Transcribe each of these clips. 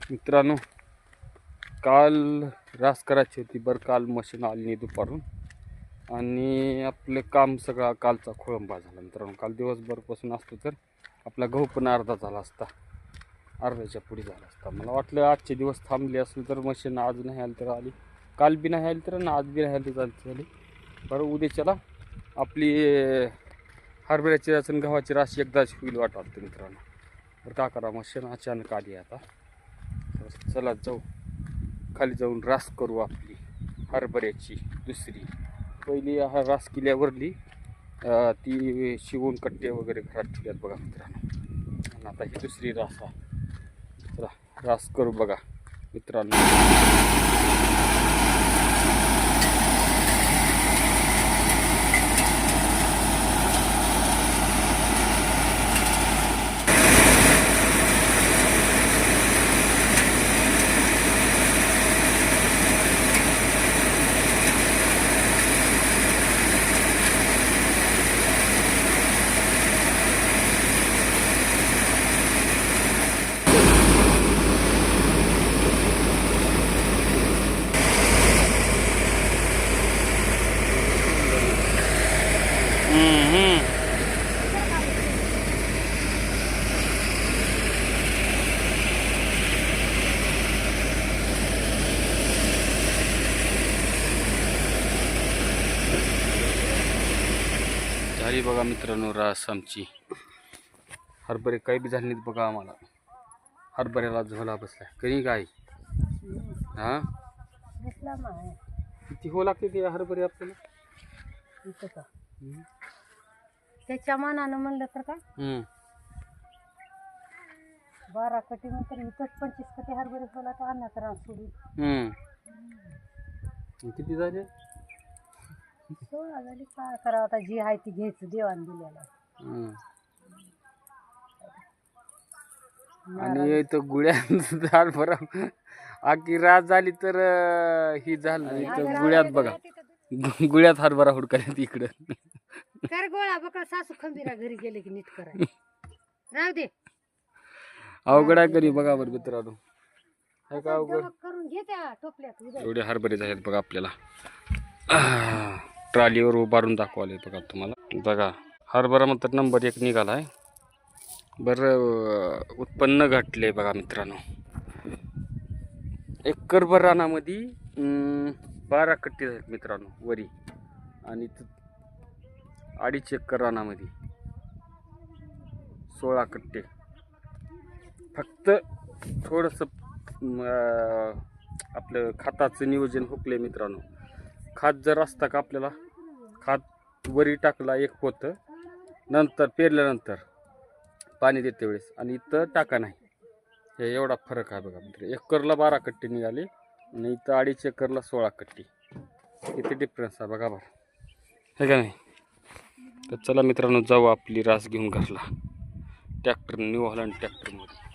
मित्रांनो, काल रास करायची होती बरं. काल मशीन आली नाही दुपारून आणि आपलं काम सगळा कालचा खोळंबा झाला. मित्रांनो, काल दिवसभरपासून असतो तर आपला गहू पण अर्धा झाला असता, अर्ध्याच्या पुढे झाला असता. मला वाटलं आजचे दिवस थांबले असेल तर मशीन आज नाही आली तर आली, काल बी नाही आली तर आणि आज बी नाही आली तर झाली. बरं, उद्याच्याला आपली हरभऱ्याची रास आणि गव्हाची रास एकदाच होईल वाट वाटतं मित्रांनो. तर का करा, मशीन अचानक आली आता. चला जाऊ खाली, जाऊन रास करू आपली हरभऱ्याची दुसरी. पहिली रास केल्यावरली ती शिवून कट्टे वगैरे घरात ठेवल्यात बघा मित्रांनो. आणि आता ही दुसरी रास आहे. चला रास करू बघा मित्रांनो. झाली बघा मित्रांनो रास आमची. हरभरे काही बी झाले नाहीत बघा. आम्हाला हरभऱ्याला झोला बसलाय कधी काय. हा, किती हो लागते ते हरभरे आपल्याला इथं का त्याच्या मानानं म्हणलं तर का 12 कटी नंतर इथंच 25 कटी हरभरे झाला तर अन्नाचं रान सोडून किती झाले? 16 झाली. काय करावं आता, जी आहे ती घ्यायचं देवान दिलेला. आणि इथं गुळ्यात हरभरा आखी रात झाली तर ही झालं. इथं गुळ्यात बघा, गुळ्यात हरभरा हुडकायला इकडं. कर गोळा बकळ सासू खंबीरा घरी गेले की नीट कराय राहू दे. अवघड आहे कधी बघा बरं मित्रांनो. आहे का अवघड? करून घे त्या टोपल्यात उद्या. एवढे हरभरे आहेत बघा आपल्याला. ट्रॉलीवर उभारून दाखवाले बघा तुम्हाला. बघा हरभरा मात्र नंबर 1 निघाला आहे. बरं उत्पन्न घटले बघा मित्रांनो. एकरभर रानामध्ये 12 कट्टे आहेत मित्रांनो वरी. आणि 2.5 एकर रानामध्ये 16 कट्टे. फक्त थोडंसं आपलं खताचं नियोजन हुकले मित्रांनो. खात जर असता का आपल्याला, खात वरी टाकला 1 पोतं, नंतर पेरल्यानंतर पाणी देते वेळेस, आणि इथं टाका नाही. हे एवढा फरक आहे बघा मित्र. एकरला 12 कट्टे निघाले आणि इथं 2.5 एकरला 16 कट्टे. किती डिफरन्स आहे बघा बरं, हे का नाही. तर चला मित्रांनो, जाऊ आपली रास घेऊन घरला. ट्रॅक्टर, न्यू हॉलंड ट्रॅक्टरमध्ये.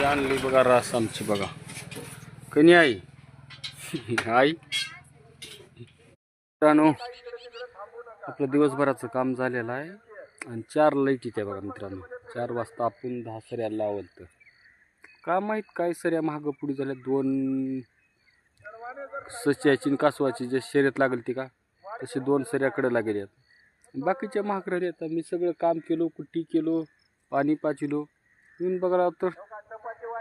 आणली बघा रास आमची बघा. कणी आई आई मित्रांनो, आपलं दिवसभराचं काम झालेलं आहे आणि 4 लाईट येते बघा मित्रांनो. 4 वाजता आपण 10 सऱ्या लावलं. का माहीत काय सऱ्या महाग पुढे झाल्या. 2 सच्याची आणि कासवाची जे शर्यत लागली ती का तसे 2 सऱ्याकडे लागेल आहेत. बाकीच्या महाग राहिले. आता मी सगळं काम केलो, कुट्टी केलो, पाणी पाचिलो, येऊन बघा तर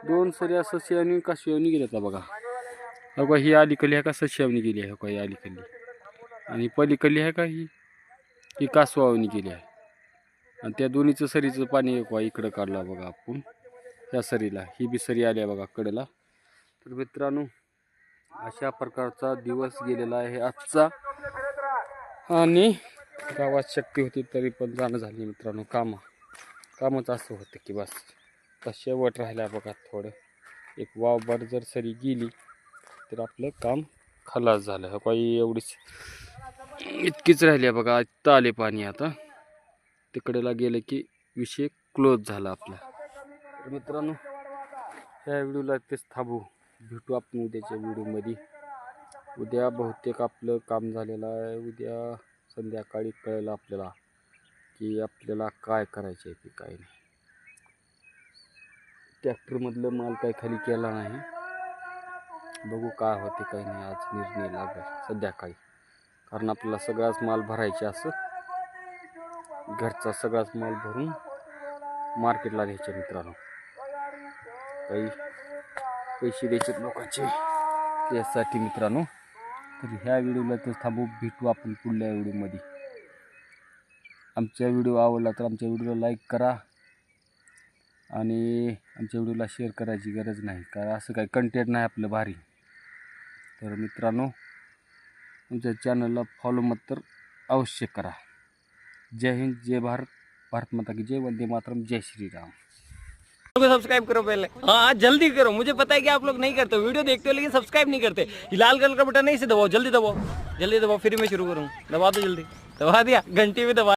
2 सऱ्या सस्यावनी कासवावनी गेल्या बघा. हो का, ही अलीकली आहे का सस्यावनी गेली आहे. हो का, ही अलीकली आणि पलीकडली आहे का ही कासवावनी गेली आहे. आणि त्या दोन्हीचं सरीचं पाणी एक इकडं काढलं बघा आपण त्या सरीला. ही बी सरी आली आहे बघा कडेला. तर मित्रांनो, अशा प्रकारचा दिवस गेलेला आहे आजचा. आणि गावात शक्ती होती तरी पण जाणं झाली मित्रांनो. कामच असं होतं की बस तर शेवट राहिला बघा. थोडं एक वावभर जर सरी गेली तर आपलं काम खलास झालं. हो काही एवढीच इतकीच राहिली आहे बघा. इथं आले पाणी. आता तिकडेला गेलं की विषय क्लोज झाला आपला. तर मित्रांनो, ह्या व्हिडिओला तेच थांबू. भेटू आपण उद्याच्या व्हिडिओमध्ये. उद्या बहुतेक आपलं काम झालेलं आहे. उद्या संध्याकाळी कळलं आपल्याला की आपल्याला काय करायचं आहे ते काय नाही. ट्रॅक्टरमधलं माल काही खाली केला नाही. बघू काय होते काही नाही. आज निर्णय लागेल संध्याकाळी. कारण आपल्याला सगळाच माल भरायचा असं. घरचा सगळाच माल भरून मार्केटला द्यायचे मित्रांनो. काही पैसे द्यायचे लोकांचे त्यासाठी मित्रांनो. तर ह्या व्हिडिओला तर थांबू. भेटू आपण पुढल्या व्हिडिओमध्ये. आमचा व्हिडिओ आवडला तर आमच्या व्हिडिओला लाईक करा आणि आमच्या व्हिडिओला शेअर करायची गरज नाही, कारण असं काही कंटेंट नाही आपलं भारी. तर मित्रांनो, आमच्या चॅनलला फॉलो मत तर अवश्य करा. जय हिंद, जय भारत, भारत माता की जय, वंदे मातरम, जय श्री राम. सब्सक्राइब करो पहले. हाँ जल्दी करो. मुझे पता है कि आप लोग नहीं करते, वीडियो देखते हो लेकिन सब्सक्राइब नहीं करते. ये लाल कलर का बटन नहीं से दबाओ. जल्दी दबाओ, जल्दी दबाओ. फिर मैं शुरू करूँ. दबा दो जल्दी. दबा दिया. घंटी भी दबा.